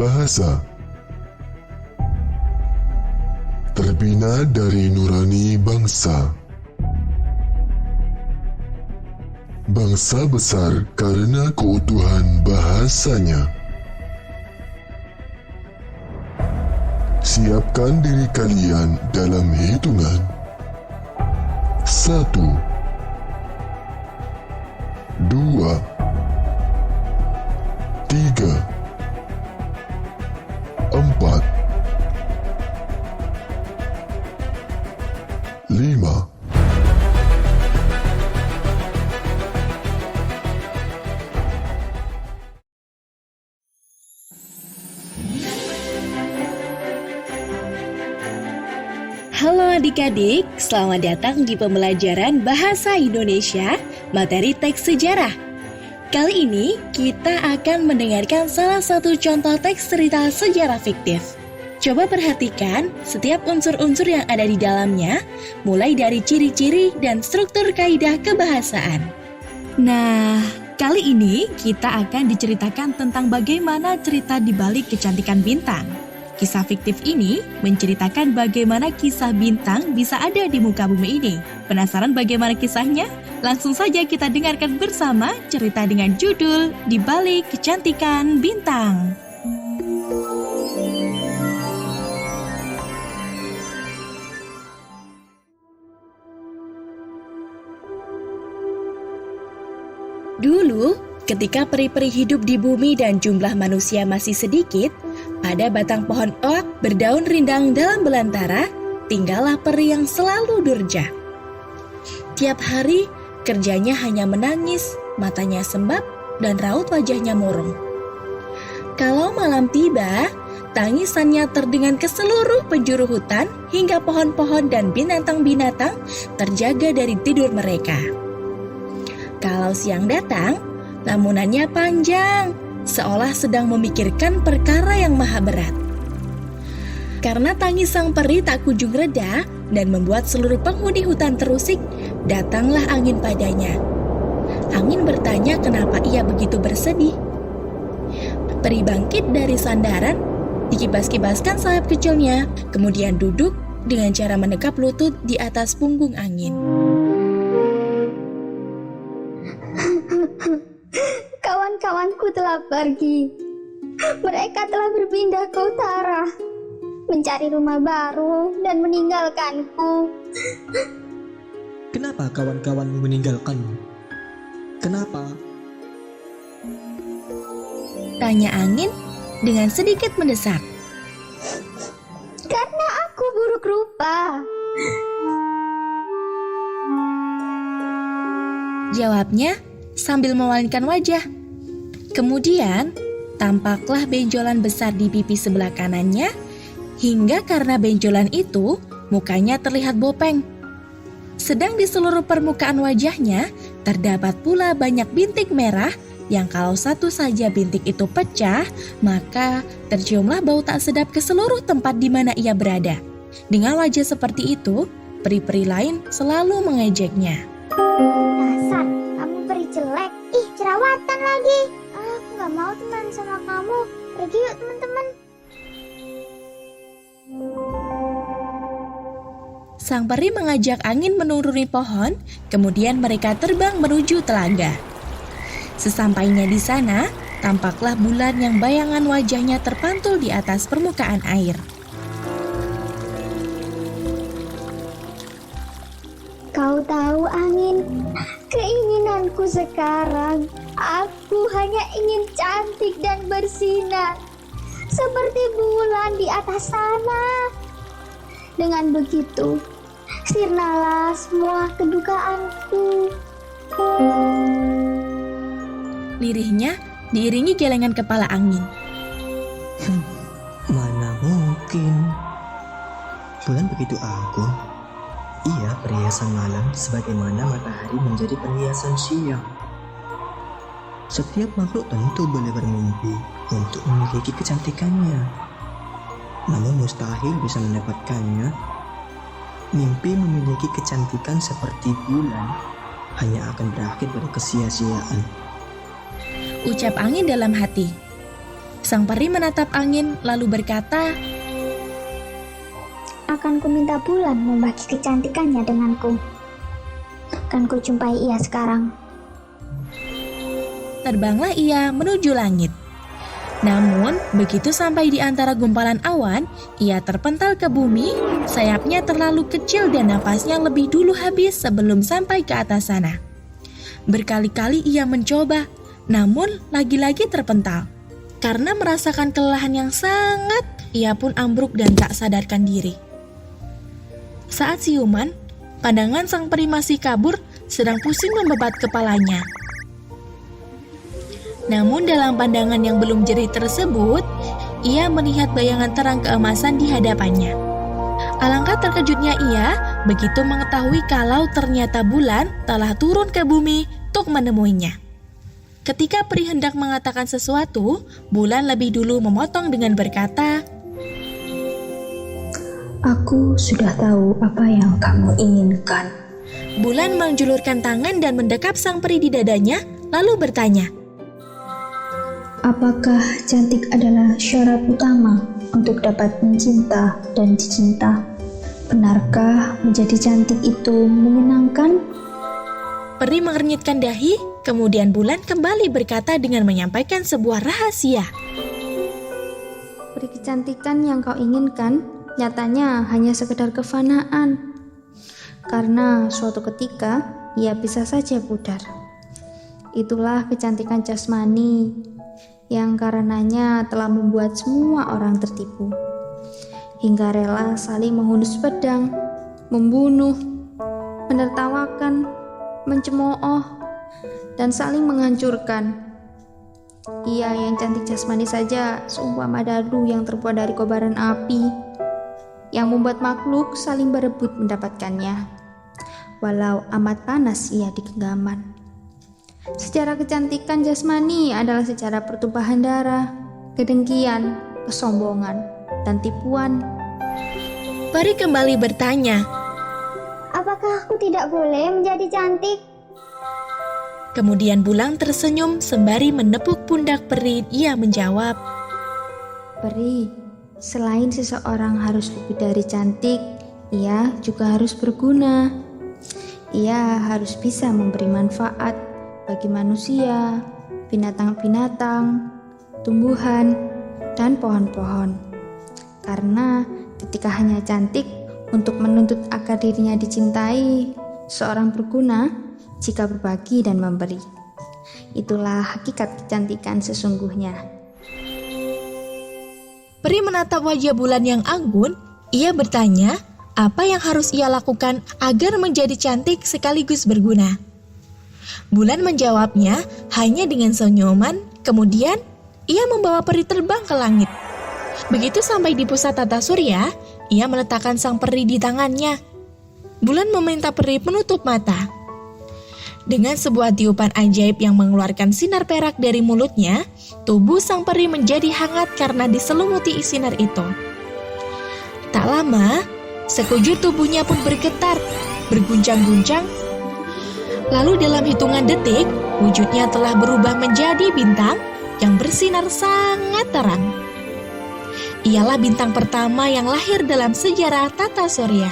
bahasa. Terbina dari nurani bangsa. Bangsa besar karena keutuhan bahasanya. Siapkan diri kalian dalam hitungan. 1, 2, 3, 4, 5. Halo adik-adik, selamat datang di pembelajaran Bahasa Indonesia, materi teks sejarah. Kali ini kita akan mendengarkan salah satu contoh teks cerita sejarah fiktif. Coba perhatikan setiap unsur-unsur yang ada di dalamnya, mulai dari ciri-ciri dan struktur kaidah kebahasaan. Nah, kali ini kita akan diceritakan tentang bagaimana cerita di balik kecantikan bintang. Kisah fiktif ini menceritakan bagaimana kisah bintang bisa ada di muka bumi ini. Penasaran bagaimana kisahnya? Langsung saja kita dengarkan bersama cerita dengan judul Di Balik Kecantikan Bintang. Dulu, ketika peri-peri hidup di bumi dan jumlah manusia masih sedikit, pada batang pohon oak berdaun rindang dalam belantara, tinggallah peri yang selalu durja. Tiap hari, kerjanya hanya menangis, matanya sembab, dan raut wajahnya murung. Kalau malam tiba, tangisannya terdengar ke seluruh penjuru hutan hingga pohon-pohon dan binatang-binatang terjaga dari tidur mereka. Kalau siang datang, lamunannya panjang, seolah sedang memikirkan perkara yang maha berat. Karena tangis sang peri tak kunjung reda dan membuat seluruh penghuni hutan terusik, datanglah angin padanya. Angin bertanya kenapa ia begitu bersedih. Peri bangkit dari sandaran, dikibas-kibaskan sayap kecilnya, kemudian duduk dengan cara menekap lutut di atas punggung angin. Kawan-kawanku telah pergi. Mereka telah berpindah ke utara, mencari rumah baru dan meninggalkanku. Kenapa kawan-kawanmu meninggalkanmu? Kenapa? Tanya angin dengan sedikit mendesak. Karena aku buruk rupa. Jawabnya sambil memalingkan wajah. Kemudian, tampaklah benjolan besar di pipi sebelah kanannya, hingga karena benjolan itu, mukanya terlihat bopeng. Sedang di seluruh permukaan wajahnya, terdapat pula banyak bintik merah, yang kalau satu saja bintik itu pecah, maka terciumlah bau tak sedap ke seluruh tempat di mana ia berada. Dengan wajah seperti itu, peri-peri lain selalu mengejeknya. Dasar, kamu peri jelek. Ih, jerawatan lagi. Aku gak mau teman sama kamu. Pergi yuk teman-teman. Sang peri mengajak angin menuruni pohon, kemudian mereka terbang menuju telaga. Sesampainya di sana, tampaklah bulan yang bayangan wajahnya terpantul di atas permukaan air. Kau tahu angin, keinginanku sekarang, aku hanya ingin cantik dan bersinar, seperti bulan di atas sana. Dengan begitu, sirnalah semua kedukaanku. Lirihnya diiringi gelengan kepala angin. Mana mungkin? Bulan begitu agung. Ia perhiasan malam sebagaimana matahari menjadi perhiasan siang. Setiap makhluk tentu boleh bermimpi untuk memiliki kecantikannya. Namun mustahil bisa mendapatkannya. Mimpi memiliki kecantikan seperti bulan hanya akan berakhir pada kesia-siaan. Ucap angin dalam hati. Sang peri menatap angin lalu berkata, Akan ku minta bulan membagi kecantikannya denganku. Kan ku jumpai ia sekarang. Terbanglah ia menuju langit. Namun, begitu sampai di antara gumpalan awan, ia terpental ke bumi, sayapnya terlalu kecil dan napasnya lebih dulu habis sebelum sampai ke atas sana. Berkali-kali ia mencoba, namun lagi-lagi terpental. Karena merasakan kelelahan yang sangat, ia pun ambruk dan tak sadarkan diri. Saat siuman, pandangan sang peri masih kabur, sedang pusing membebat kepalanya. Namun dalam pandangan yang belum jerih tersebut, ia melihat bayangan terang keemasan di hadapannya. Alangkah terkejutnya ia begitu mengetahui kalau ternyata bulan telah turun ke bumi untuk menemuinya. Ketika peri hendak mengatakan sesuatu, bulan lebih dulu memotong dengan berkata, Aku sudah tahu apa yang kamu inginkan. Bulan menjulurkan tangan dan mendekap sang peri di dadanya, lalu bertanya, Apakah cantik adalah syarat utama untuk dapat mencinta dan dicinta? Benarkah menjadi cantik itu menyenangkan? Peri mengernyitkan dahi, kemudian bulan kembali berkata dengan menyampaikan sebuah rahasia. Peri kecantikan yang kau inginkan nyatanya hanya sekedar kefanaan. Karena suatu ketika ia bisa saja pudar. Itulah kecantikan jasmani yang karenanya telah membuat semua orang tertipu, hingga rela saling menghunus pedang, membunuh, menertawakan, mencemooh, dan saling menghancurkan. Ia yang cantik jasmani saja seumpama dadu yang terbuat dari kobaran api, yang membuat makhluk saling berebut mendapatkannya, walau amat panas ia di genggaman. Sejarah kecantikan jasmani adalah sejarah pertumpahan darah, kedengkian, kesombongan, dan tipuan. Peri kembali bertanya, Apakah aku tidak boleh menjadi cantik? kemudian bulan tersenyum sembari menepuk pundak peri. Ia menjawab, Peri, selain seseorang harus lebih dari cantik, ia juga harus berguna. Ia harus bisa memberi manfaat bagi manusia, binatang-binatang, tumbuhan, dan pohon-pohon. Karena ketika hanya cantik untuk menuntut agar dirinya dicintai, seorang berguna jika berbagi dan memberi. Itulah hakikat kecantikan sesungguhnya. Peri menatap wajah bulan yang anggun. Ia bertanya, apa yang harus ia lakukan agar menjadi cantik sekaligus berguna? Bulan menjawabnya hanya dengan senyuman, kemudian ia membawa peri terbang ke langit. Begitu sampai di pusat tata surya, ia meletakkan sang peri di tangannya. Bulan meminta peri menutup mata. Dengan sebuah tiupan ajaib yang mengeluarkan sinar perak dari mulutnya, tubuh sang peri menjadi hangat karena diselumuti sinar itu. Tak lama, sekujur tubuhnya pun bergetar, berguncang-guncang. Lalu dalam hitungan detik, wujudnya telah berubah menjadi bintang yang bersinar sangat terang. Ialah bintang pertama yang lahir dalam sejarah tata surya.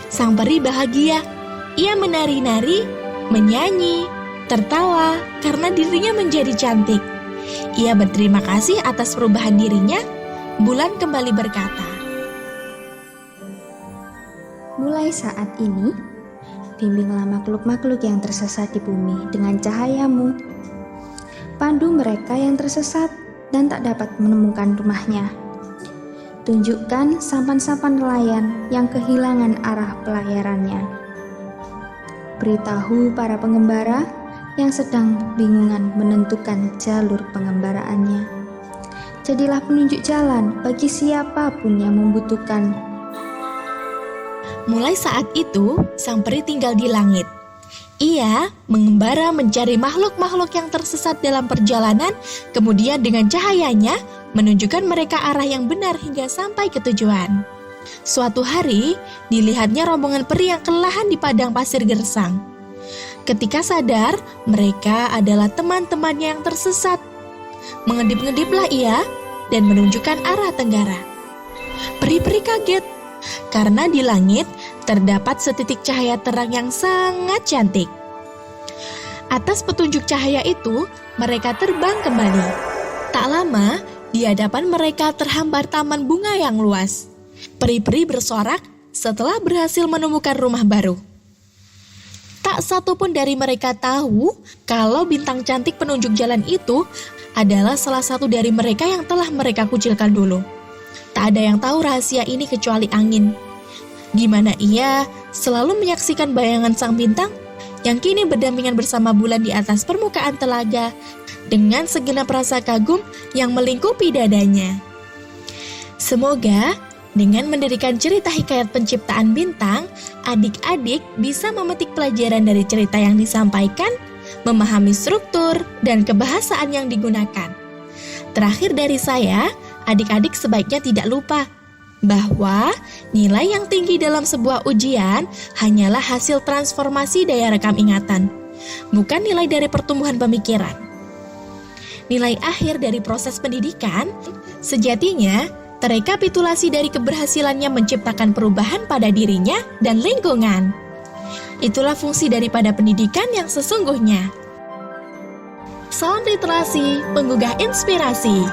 Sang peri bahagia. Ia menari-nari, menyanyi, tertawa karena dirinya menjadi cantik. Ia berterima kasih atas perubahan dirinya. Bulan kembali berkata, Mulai saat ini, bimbinglah makhluk-makhluk yang tersesat di bumi dengan cahayamu. Pandu mereka yang tersesat dan tak dapat menemukan rumahnya. Tunjukkan sampan-sampan nelayan yang kehilangan arah pelayarannya. Beritahu para pengembara yang sedang bingungan menentukan jalur pengembaraannya. Jadilah penunjuk jalan bagi siapapun yang membutuhkan. mulai saat itu sang peri tinggal di langit. Ia mengembara mencari makhluk-makhluk yang tersesat dalam perjalanan, kemudian dengan cahayanya menunjukkan mereka arah yang benar hingga sampai ke tujuan. Suatu hari, dilihatnya rombongan peri yang kelelahan di padang pasir gersang. Ketika sadar, mereka adalah teman-temannya yang tersesat. Mengedip-ngediplah ia dan menunjukkan arah tenggara. Peri-peri kaget karena di langit terdapat setitik cahaya terang yang sangat cantik. Atas petunjuk cahaya itu, mereka terbang kembali. Tak lama, di hadapan mereka terhambar taman bunga yang luas. Peri-peri bersorak setelah berhasil menemukan rumah baru. Tak satu pun dari mereka tahu kalau bintang cantik penunjuk jalan itu adalah salah satu dari mereka yang telah mereka kucilkan dulu. Tak ada yang tahu rahasia ini kecuali angin. Gimana ia selalu menyaksikan bayangan sang bintang yang kini berdampingan bersama bulan di atas permukaan telaga dengan segenap rasa kagum yang melingkupi dadanya. Semoga dengan mendirikan cerita hikayat penciptaan bintang, adik-adik bisa memetik pelajaran dari cerita yang disampaikan, memahami struktur dan kebahasaan yang digunakan. Terakhir dari saya, adik-adik sebaiknya tidak lupa bahwa nilai yang tinggi dalam sebuah ujian hanyalah hasil transformasi daya rekam ingatan, bukan nilai dari pertumbuhan pemikiran. Nilai akhir dari proses pendidikan sejatinya terekapitulasi dari keberhasilannya menciptakan perubahan pada dirinya dan lingkungan. Itulah fungsi daripada pendidikan yang sesungguhnya. Salam literasi, penggugah inspirasi.